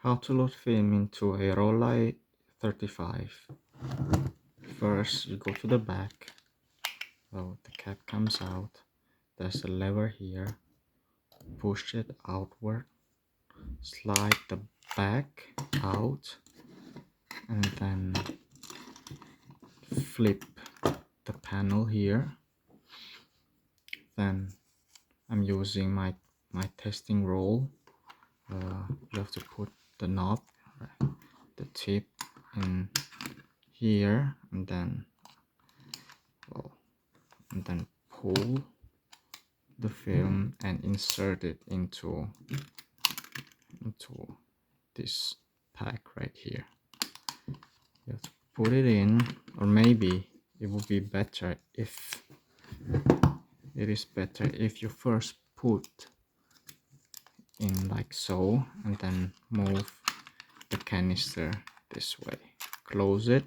How to load film into a ROLLEI 35. First, you go to the back. So the cap comes out. There's a lever here. Push it outward. Slide the back out. And then flip the panel here. Then I'm using my testing roll. You have to put the knob, the tip in here, and then pull the film and insert it into this pack right here. You have to put it in, or maybe it would be better if you first put in like so, and then move the canister this way. Close it.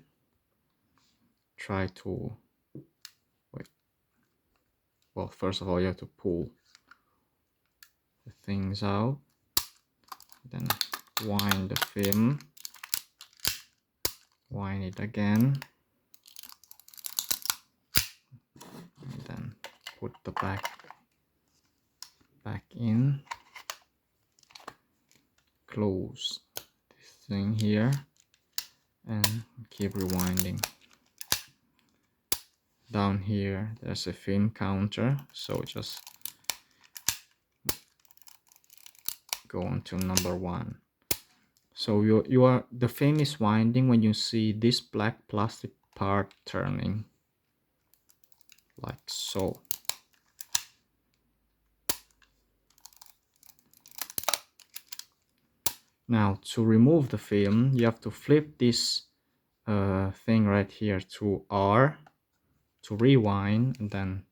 Try to well, first of all, you have to pull the things out, then wind the film, wind it again, and then put the back in, close this thing here, and keep rewinding. Down here there's a film counter, so just go on to number 1. So the film is winding when you see this black plastic part turning like so. Now to remove the film, you have to flip this thing right here to R to rewind, and then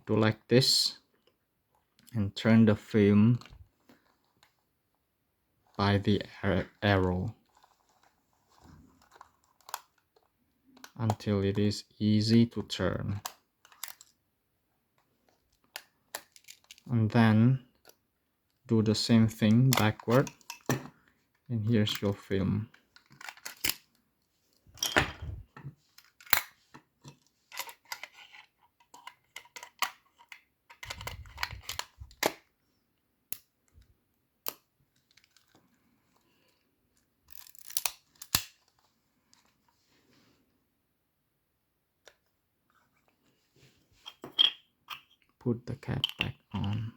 do like this and turn the film by the arrow until it is easy to turn. And then do the same thing backward, and here's your film. Put the cap back on.